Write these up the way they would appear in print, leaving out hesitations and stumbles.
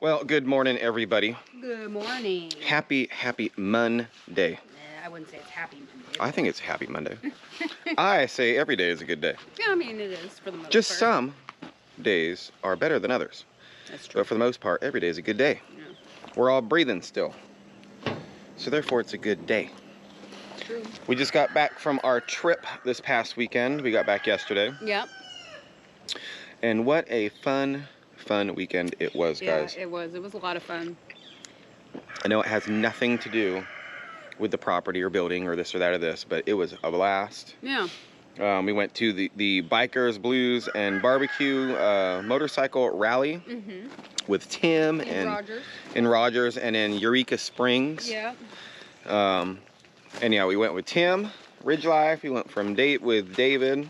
Well, good morning, everybody. Good morning. Happy Monday. I wouldn't say it's happy Monday. I think it's happy Monday. I say every day is a good day. Yeah, I mean, it is for the most Just part. some days are better than others. That's true. But for the most part, every day is a good day. Yeah. We're all breathing still. So therefore, it's a good day. It's true. We just got back from our trip this past weekend. We got back yesterday. Yep. And what a fun weekend it was, guys. Yeah, it was. It was a lot of fun. I know it has nothing to do with the property or building or this or that or this, but it was a blast. Yeah. We went to the Bikers, Blues, and Barbecue motorcycle rally with Tim in Rogers and in Eureka Springs. Yeah. And yeah, we went with Tim, Ridge Life. We went from date with David.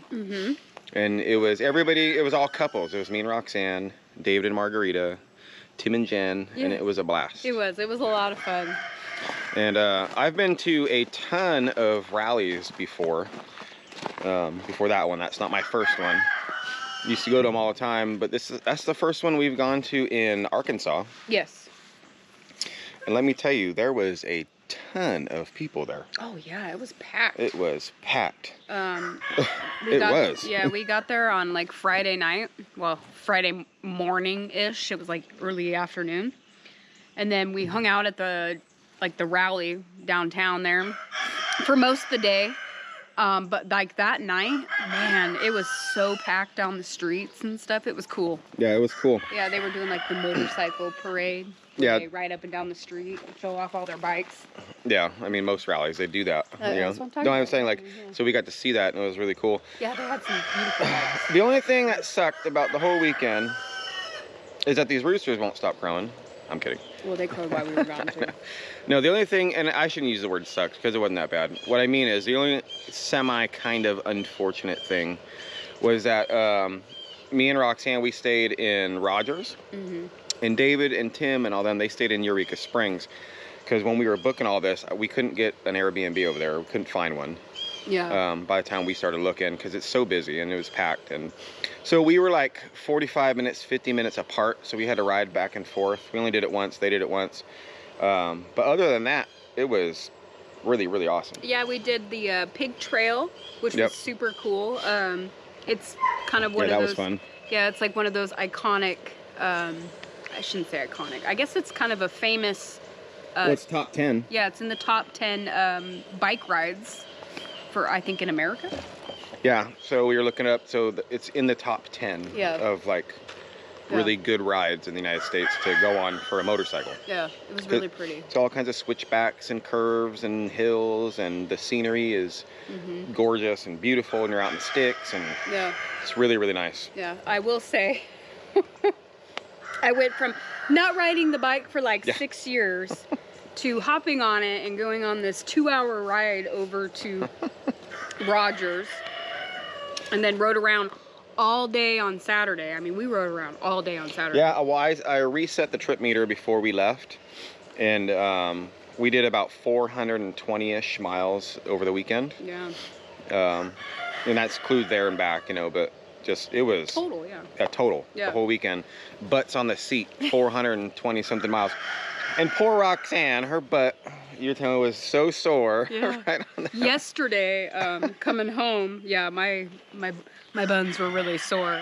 And it was everybody, it was all couples. It was me and Roxanne, David and Margarita, Tim and Jen, and it was a blast. It was a lot of fun. And I've been to a ton of rallies before that one. That's not my first one. Used to go to them all the time, but that's the first one we've gone to in Arkansas. Yes. And let me tell you, there was a ton of people there. Oh yeah, it was packed. It was packed. We got there on like Friday night. Well, Friday morning-ish. It was like early afternoon. And then we hung out at the rally downtown there for most of the day. But like that night, man, it was so packed down the streets and stuff. It was cool. Yeah, it was cool. Yeah, they were doing like the motorcycle parade. Yeah. They ride up and down the street and show off all their bikes. Yeah, I mean, most rallies, they do that. You know? That's what I'm talking No, I'm about. saying, like, so we got to see that, and it was really cool. Yeah, they had some beautiful bikes. The only thing that sucked about the whole weekend is that these roosters won't stop crowing. I'm kidding. Well, they crowed while we were gone, too. No, the only thing, and I shouldn't use the word sucked because it wasn't that bad. What I mean is the only semi kind of unfortunate thing was that me and Roxanne, we stayed in Rogers. And David and Tim and all them, they stayed in Eureka Springs. Because when we were booking all this, we couldn't get an Airbnb over there. We couldn't find one. Yeah. By the time we started looking, because it's so busy and it was packed. And so we were like 45 minutes, 50 minutes apart. So we had to ride back and forth. We only did it once. They did it once. But other than that, it was really, really awesome. Yeah, we did the pig trail, which was super cool. It's kind of one of those. Yeah, that was fun. Yeah, it's like one of those iconic. I shouldn't say iconic. I guess it's kind of a famous. Well, it's top 10. Yeah, it's in the top 10 bike rides for, I think, in America. Yeah, so we were looking up. So it's in the top 10 of like really good rides in the United States to go on for a motorcycle. Yeah, it was really pretty. It's all kinds of switchbacks and curves and hills, and the scenery is gorgeous and beautiful, and you're out in the sticks, and it's really, really nice. Yeah, I will say, I went from not riding the bike for like 6 years to hopping on it and going on this 2-hour ride over to Rogers, and then rode around all day on Saturday. I mean, we rode around all day on Saturday. Yeah, well, I reset the trip meter before we left, and we did about 420-ish miles over the weekend. Yeah. And that's includes there and back, you know, but just, it was... Total, yeah. Total, the whole weekend. Butts on the seat, 420-something miles. And poor Roxanne, her butt, you're telling me, was so sore. Yeah. Right on the Yesterday, coming home, my buns were really sore.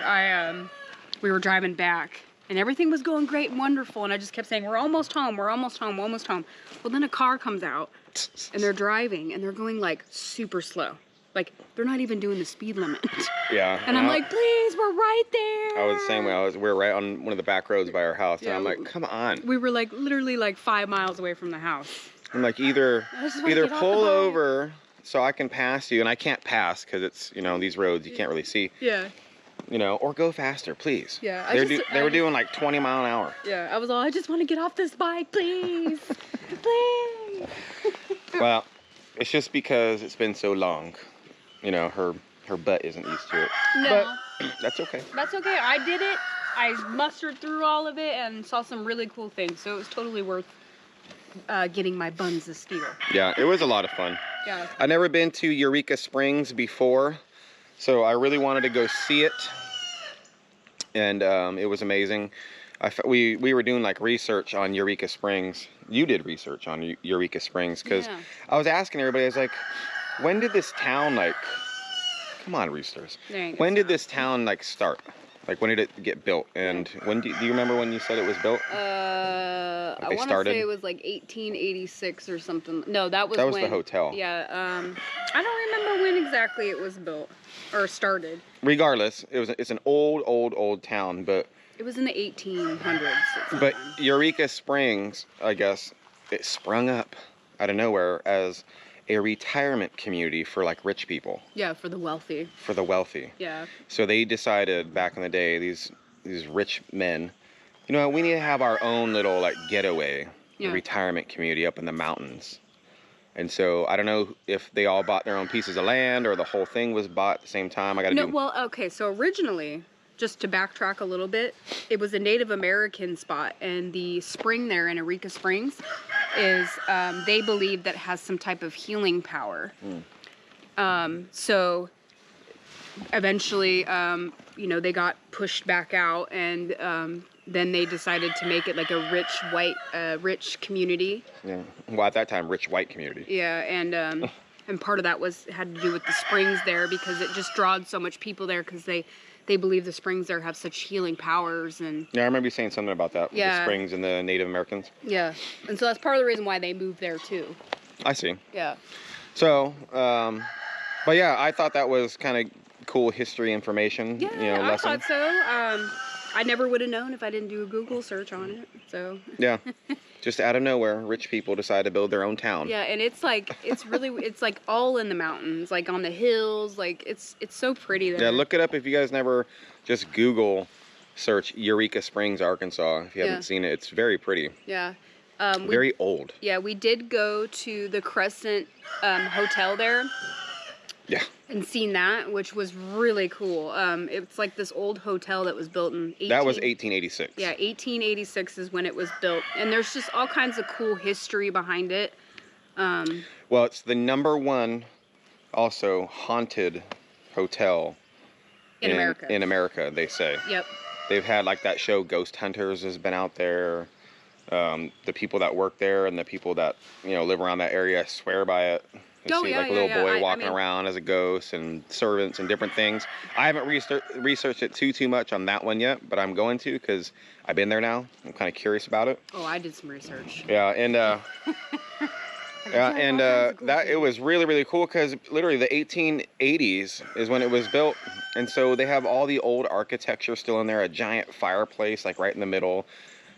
We were driving back, and everything was going great and wonderful, and I just kept saying, we're almost home, we're almost home, we're almost home. Well, then a car comes out, and they're driving, and they're going, like, super slow. Like, they're not even doing the speed limit. Yeah. And I'm like, please, we're right there. I was the same way. We were right on one of the back roads by our house, and I'm like, come on. We were, like, literally, like, 5 miles away from the house. I'm like, either pull over so I can pass you, and I can't pass because it's, you know, these roads you can't really see. Yeah. You know, or go faster, please. Yeah. They were doing like 20 mile an hour. Yeah. I was all, I just want to get off this bike, please. Please. Well, it's just because it's been so long. You know, her butt isn't used to it. No. But that's okay. That's okay. I did it. I mustered through all of it and saw some really cool things. So it was totally worth getting my buns a steal. Yeah, it was a lot of fun. Yeah. I've never been to Eureka Springs before, so I really wanted to go see it. And it was amazing. we were doing like research on Eureka Springs. You did research on Eureka Springs because I was asking everybody. I was like, when did this town like? Come on, roosters. When did this town like start? Like when did it get built? And when do you remember when you said it was built? I want to say it was like 1886 or something. No, that was the hotel. Yeah. I don't remember when exactly it was built or started. Regardless, it's an old town, but it was in the 1800s. But Eureka Springs, I guess, it sprung up out of nowhere as a retirement community for like rich people. Yeah, for the wealthy. For the wealthy. Yeah. So they decided back in the day, these rich men, you know, we need to have our own little like getaway retirement community up in the mountains. And so I don't know if they all bought their own pieces of land or the whole thing was bought at the same time. Well, okay, so originally, just to backtrack a little bit, it was a Native American spot, and the spring there in Eureka Springs is, they believe that has some type of healing power. So eventually, you know, they got pushed back out, and then they decided to make it like a rich community. Yeah. Well, at that time, rich white community. Yeah, and part of that had to do with the springs there, because it just drawed so much people there, because they believe the springs there have such healing powers. And yeah, I remember you saying something about that. Yeah. The springs and the Native Americans. Yeah, and so that's part of the reason why they moved there too. I see. Yeah. So, but yeah, I thought that was kind of cool history information. Yeah, you know, I thought so. I never would have known if I didn't do a Google search on it. So. Yeah. Just out of nowhere, rich people decide to build their own town. Yeah, and it's like, it's like all in the mountains, like on the hills, like it's so pretty there. Yeah, look it up if you guys never just Google search Eureka Springs, Arkansas. If you haven't seen it, it's very pretty. Yeah. Very old. Yeah, we did go to the Crescent Hotel there. Yeah. And seen that, which was really cool. It's like this old hotel that was built in That was 1886. Yeah, 1886 is when it was built. And there's just all kinds of cool history behind it. Well, it's the #1 also haunted hotel in America. In America, they say. Yep. They've had like that show Ghost Hunters has been out there. The people that work there and the people that, you know, live around that area swear by it. You see like a little boy walking around as a ghost, and servants and different things. I haven't researched it too much on that one yet, but I'm going to, because I've been there now. I'm kind of curious about it. Oh, I did some research. Yeah, and that it was really cool, because literally the 1880s is when it was built, and so they have all the old architecture still in there. A giant fireplace like right in the middle.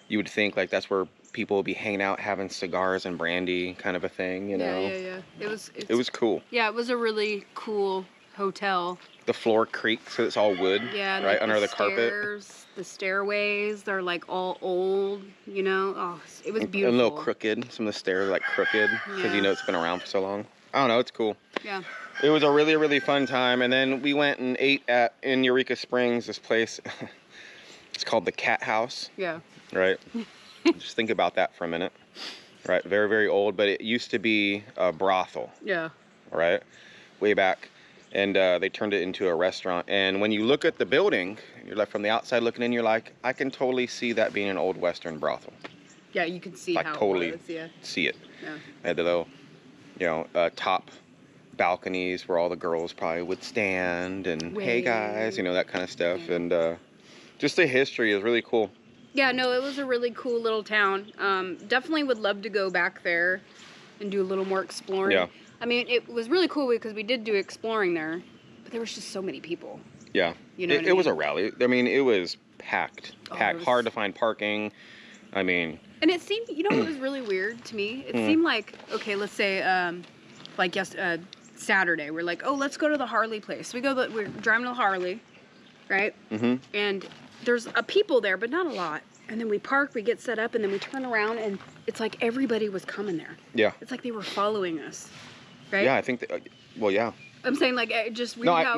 You would think like that's where people would be hanging out having cigars and brandy, kind of a thing, you know. Yeah. It was cool. Yeah, it was a really cool hotel. The floor creaks, so it's all wood. Yeah, right like under the carpet. The stairways, they're like all old, you know. Oh, it was beautiful. And a little crooked. Some of the stairs are like crooked, because you know it's been around for so long. I don't know, it's cool. Yeah. It was a really fun time, and then we went and ate in Eureka Springs, this place. It's called the Cat House. Yeah. Right. Just think about that for a minute. Right. Very old, but it used to be a brothel. Yeah. Right. Way back. And they turned it into a restaurant. And when you look at the building, you're like from the outside looking in, you're like, I can totally see that being an old Western brothel. Yeah, you can see how totally it was, yeah. See it. Yeah. They had the little, you know, top balconies where all the girls probably would stand and hey guys, you know, that kind of stuff. Yeah. And just the history is really cool. Yeah, no, it was a really cool little town. Definitely would love to go back there and do a little more exploring. Yeah. I mean, it was really cool because we did do exploring there, but there was just so many people. Yeah. You know it was a rally. I mean, it was packed. Hard to find parking. I mean. And it seemed, you know what was really weird to me? It seemed like, okay, let's say, like Saturday, we're like, oh, let's go to the Harley place. We're driving to the Harley, right? Mm-hmm. And there's people there, but not a lot. And then we park, we get set up, and then we turn around, and it's like everybody was coming there. Yeah. It's like they were following us, right? Yeah, I think that, well, yeah. I'm saying, like, just weird I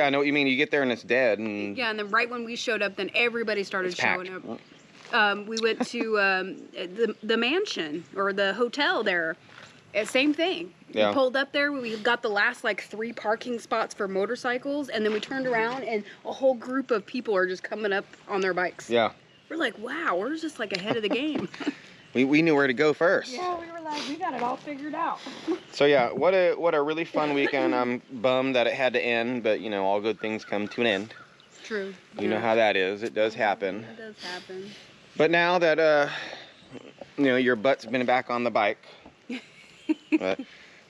know what you mean. You get there and it's dead. And yeah, and then right when we showed up, then everybody started showing up. We went to the mansion, or the hotel there. Same thing. Yeah. We pulled up there. We got the last, like, 3 parking spots for motorcycles, and then we turned around, and a whole group of people are just coming up on their bikes. Yeah. We're like, wow, we're just like ahead of the game. We knew where to go first. Yeah, we were like, we got it all figured out. So yeah, what a really fun weekend. I'm bummed that it had to end, but you know, all good things come to an end. It's true. You know how that is. It does happen. It does happen. But now that you know, your butt's been back on the bike, but,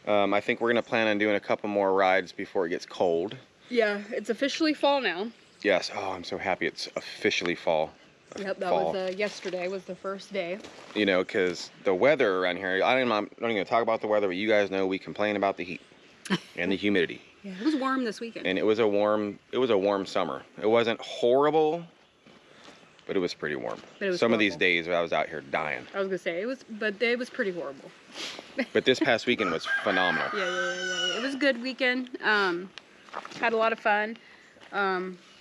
I think we're gonna plan on doing a couple more rides before it gets cold. Yeah, it's officially fall now. Yes. Oh, I'm so happy it's officially fall. Yep, that was yesterday was the first day. You know, because the weather around here, I'm not even gonna talk about the weather, but you guys know we complain about the heat and the humidity. Yeah, it was warm this weekend. And it was a warm summer. It wasn't horrible, but it was pretty warm. But it was Some horrible. of these days I was out here dying. I was gonna say but it was pretty horrible. But this past weekend was phenomenal. Yeah. It was a good weekend. Had a lot of fun.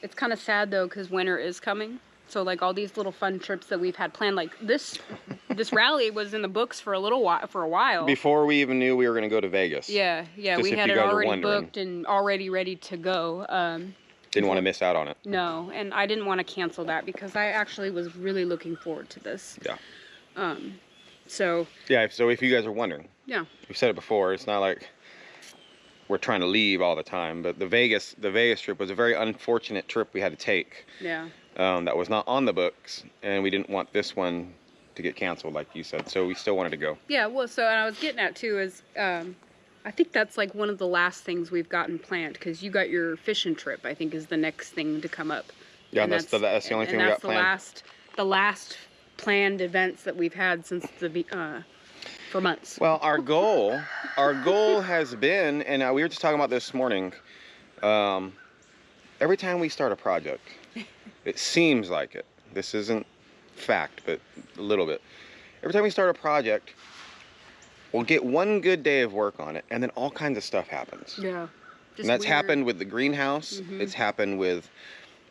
It's kind of sad though, because winter is coming. So like all these little fun trips that we've had planned, like this rally was in the books for a while. Before we even knew we were going to go to Vegas. Yeah, Just we if had you it guys are already wondering. booked and already ready to go. Didn't want to miss out on it. No, and I didn't want to cancel that because I actually was really looking forward to this. Yeah. So. Yeah. So if you guys are wondering. Yeah. We've said it before. It's not like we're trying to leave all the time, but the Vegas trip was a very unfortunate trip we had to take. Yeah. That was not on the books, and we didn't want this one to get canceled, like you said. So we still wanted to go. Yeah. Well, so and I was getting at too is I think that's like one of the last things we've gotten planned because you got your fishing trip. I think is the next thing to come up. Yeah, and that's the only thing we got planned. The last planned events that we've had since for months. Well, our goal has been, and we were just talking about this morning. Every time we start a project, it seems like it. This isn't fact, but a little bit. Every time we start a project, we'll get one good day of work on it, and then all kinds of stuff happens. Yeah. And that's happened with the greenhouse. Mm-hmm. It's happened with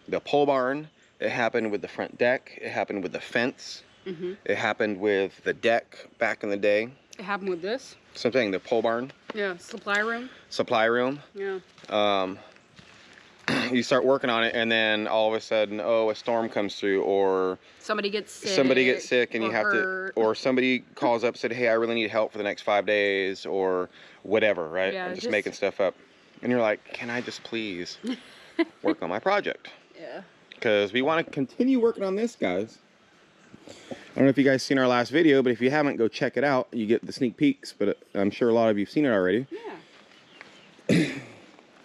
the pole barn. It happened with the front deck. It happened with the fence. Mm-hmm. It happened with the deck back in the day. It happened with this. Same thing, the pole barn. Yeah, supply room. Supply room. Yeah. You start working on it, and then all of a sudden, a storm comes through, or somebody gets sick. And you have to, or somebody calls up and said, hey, I really need help for the next 5 days, or whatever, right? Yeah, I'm just making stuff up. And you're like, can I just please work on my project? Yeah. Because we want to continue working on this, guys. I don't know if you guys seen our last video, but if you haven't, go check it out. You get the sneak peeks, but I'm sure a lot of you have seen it already. Yeah.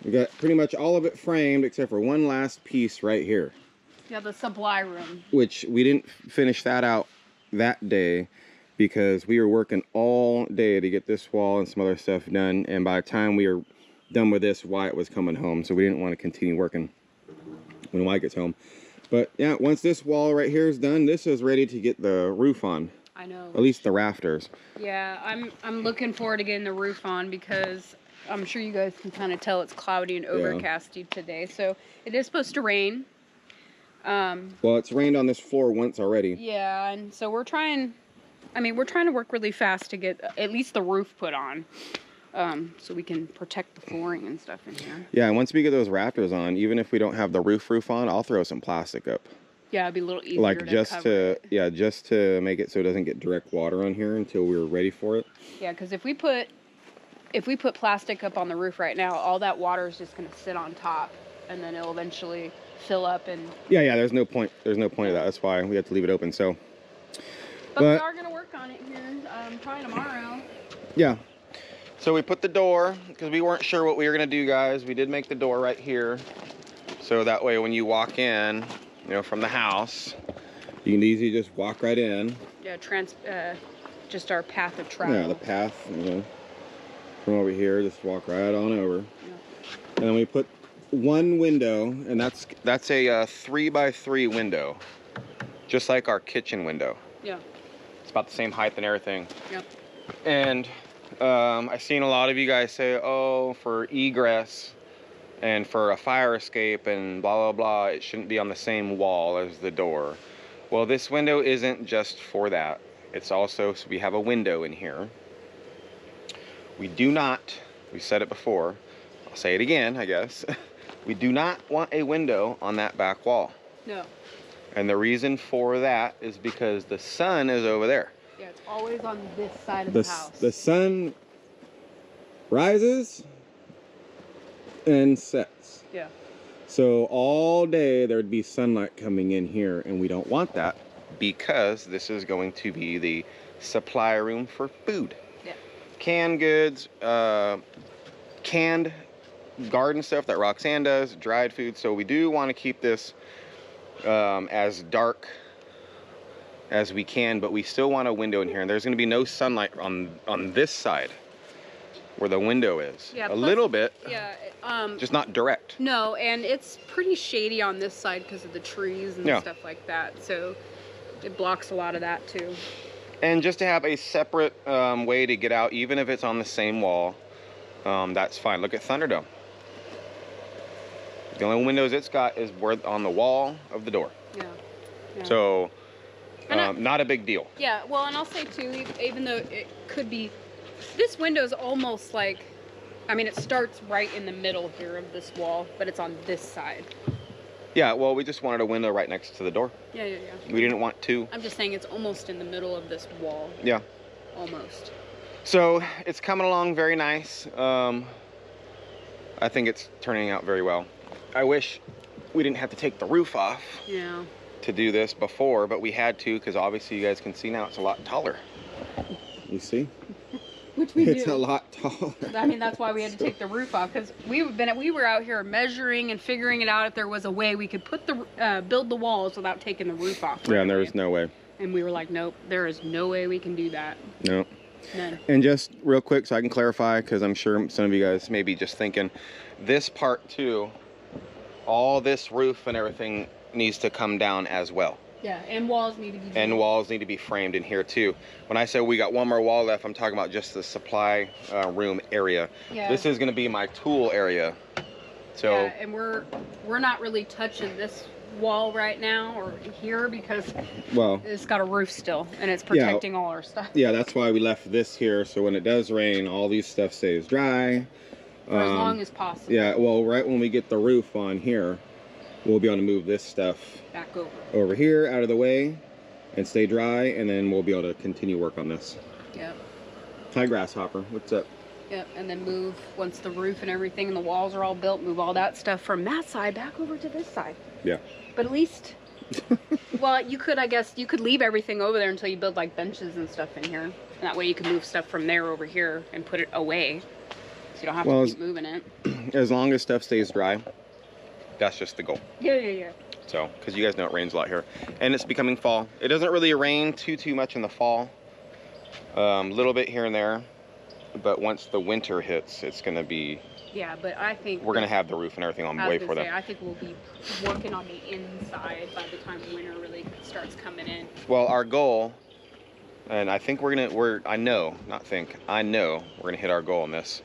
We got pretty much all of it framed except for one last piece right here. Yeah, the supply room. Which we didn't finish that out that day because we were working all day to get this wall and some other stuff done. And by the time we were done with this, Wyatt was coming home. So we didn't want to continue working when Wyatt gets home. But yeah, once this wall right here is done, this is ready to get the roof on. I know. At least the rafters. Yeah, I'm looking forward to getting the roof on because I'm sure you guys can kind of tell it's cloudy and overcasty today. So it is supposed to rain. Well, it's rained on this floor once already. Yeah, and so we're trying to work really fast to get at least the roof put on. So we can protect the flooring and stuff in here. Yeah, and once we get those rafters on, even if we don't have the roof on, I'll throw some plastic up. Yeah, it'd be a little easier like just to make it so it doesn't get direct water on here until we're ready for it. Yeah, because if we put plastic up on the roof right now, all that water is just going to sit on top, and then it'll eventually fill up and. Yeah. There's no point of that. That's why we have to leave it open. So. But we are going to work on it here, probably tomorrow. Yeah. So we put the door because we weren't sure what we were going to do, guys. We did make the door right here, so that way when you walk in, from the house, you can easily just walk right in. Yeah, just our path of travel. Yeah, the path, from over here, just walk right on over. Yeah. And then we put one window, and that's a 3x3 window, just like our kitchen window. Yeah. It's about the same height and everything. Yep. And I've seen a lot of you guys say, for egress and for a fire escape and blah, blah, blah, it shouldn't be on the same wall as the door. Well, this window isn't just for that. It's also, so we have a window in here. We said it before, I'll say it again, I guess. We do not want a window on that back wall. No. And the reason for that is because the sun is over there. Yeah, it's always on this side of the house. The sun rises and sets. Yeah. So all day there'd be sunlight coming in here, and we don't want that because this is going to be the supply room for food. Yeah. Canned goods, canned garden stuff that Roxanne does, dried food. So we do want to keep this as dark as we can, but we still want a window in here, and there's going to be no sunlight on this side where the window is. Yeah, a little bit. Yeah. Just not direct. No, and it's pretty shady on this side because of the trees and stuff like that. So it blocks a lot of that too. And just to have a separate way to get out, even if it's on the same wall, that's fine. Look at Thunderdome. The only windows it's got is on the wall of the door. Yeah. So, not a big deal. Yeah, well, and I'll say too, even though it could be, this window is almost like, I mean, it starts right in the middle here of this wall, but it's on this side. Yeah, well, we just wanted a window right next to the door. Yeah. We didn't want two. I'm just saying it's almost in the middle of this wall. Yeah. Almost. So, it's coming along very nice. I think it's turning out very well. I wish we didn't have to take the roof off to do this before, but we had to because obviously you guys can see now it's a lot taller. You see? Which we It's do. a lot taller. I mean, that's why we had to take the roof off, because we were out here measuring and figuring it out if there was a way we could put build the walls without taking the roof off. Yeah, and there was no way. And we were like, nope, there is no way we can do that. No. None. And just real quick so I can clarify, because I'm sure some of you guys may be just thinking, this part too, all this roof and everything needs to come down as well. Yeah, and walls need to be walls need to be framed in here too. When I say we got one more wall left, I'm talking about just the supply room area. Yeah. This is going to be my tool area. So yeah, and we're not really touching this wall right now or here because it's got a roof still and it's protecting all our stuff. Yeah, that's why we left this here, so when it does rain, all these stuff stays dry. For as long as possible. Yeah, well, right when we get the roof on here, we'll be able to move this stuff back over here out of the way and stay dry, and then we'll be able to continue work on this. Yep. Hi, Grasshopper. What's up? Yep, and then move, once the roof and everything and the walls are all built, move all that stuff from that side back over to this side. Yeah. But at least, well, you could, I guess, you could leave everything over there until you build like benches and stuff in here. And that way you can move stuff from there over here and put it away. So you don't have to keep moving it. As long as stuff stays dry, that's just the goal. Yeah. So, because you guys know it rains a lot here. And it's becoming fall. It doesn't really rain too much in the fall. A little bit here and there. But once the winter hits, it's going to be... Yeah, but I think... We're going to have the roof and everything on way for that. I think we'll be working on the inside by the time winter really starts coming in. Well, our goal, and I think I know we're going to hit our goal on this.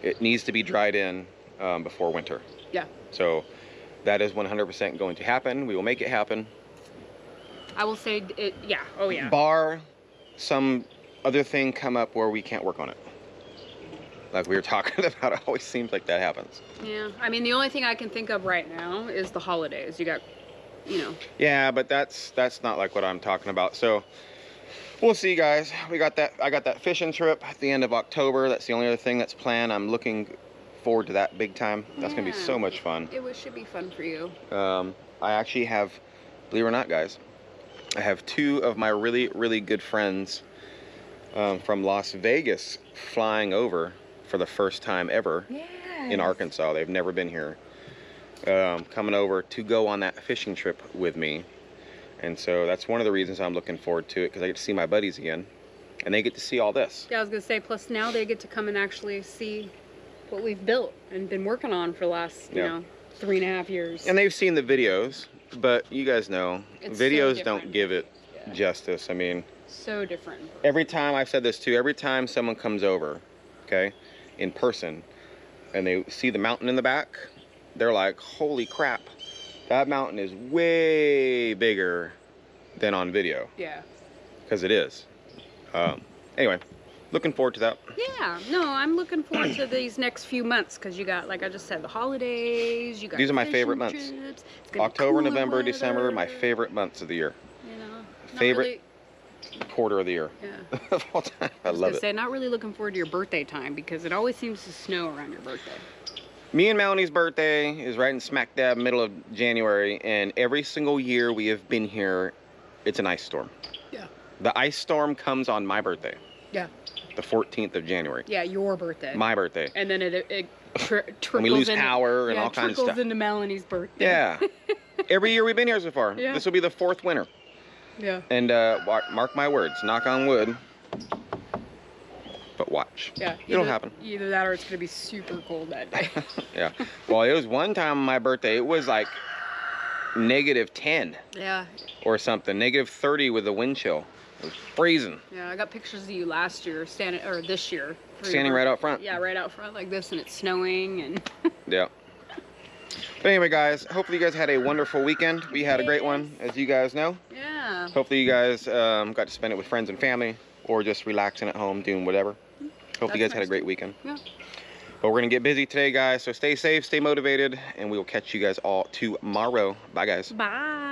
It needs to be dried in before winter. Yeah. So that is 100% going to happen. We will make it happen. I will say it, yeah. Oh, yeah. Bar some other thing come up where we can't work on it. Like we were talking about, it always seems like that happens. Yeah, I mean, the only thing I can think of right now is the holidays. You got, Yeah, but that's not like what I'm talking about. So we'll see, guys. I got that fishing trip at the end of October. That's the only other thing that's planned. I'm looking forward to that big time. That's gonna be so much fun. It should be fun for you. I actually have, believe it or not, guys, I have two of my really good friends from Las Vegas flying over for the first time ever in Arkansas. They've never been here. Coming over to go on that fishing trip with me. And so that's one of the reasons I'm looking forward to it, because I get to see my buddies again. And they get to see all this. Yeah, I was going to say, plus now they get to come and actually see what we've built and been working on for the last, you know, 3.5 years. And they've seen the videos, but you guys know, videos don't give it justice. I mean... So different. Every time, I've said this too, every time someone comes over, okay, in person, and they see the mountain in the back, they're like, holy crap, that mountain is way bigger than on video. Yeah. Because it is. Anyway, looking forward to that. Yeah, no, I'm looking forward to these next few months because you got, like I just said, the holidays. You got these are my favorite months. October, November, December, my favorite months of the year. You know, favorite quarter of the year. Yeah. Of all time. I love it. Not really looking forward to your birthday time because it always seems to snow around your birthday. Me and Melanie's birthday is right in smack dab middle of January, and every single year we have been here, it's an ice storm. Yeah. The ice storm comes on my birthday. Yeah. The 14th of January. Yeah, your birthday. My birthday. And then it trickles and we lose power and all kinds of stuff. Trickles into Melanie's birthday. Yeah. Every year we've been here so far. Yeah. This will be the 4th winter. Yeah. And mark my words, knock on wood. But watch. Yeah. It'll happen. Either that or it's going to be super cold that day. Yeah. Well, it was one time on my birthday, it was like -10. Yeah. Or something. -30 with the wind chill. It was freezing. Yeah, I got pictures of you last year, this year. Standing right out front. Yeah, right out front like this, and it's snowing, and... Yeah. But anyway, guys, hopefully you guys had a wonderful weekend. We had a great one, as you guys know. Yeah. Hopefully you guys got to spend it with friends and family, or just relaxing at home, doing whatever. Hopefully you guys had a great weekend. Yeah. But we're going to get busy today, guys, so stay safe, stay motivated, and we will catch you guys all tomorrow. Bye, guys. Bye.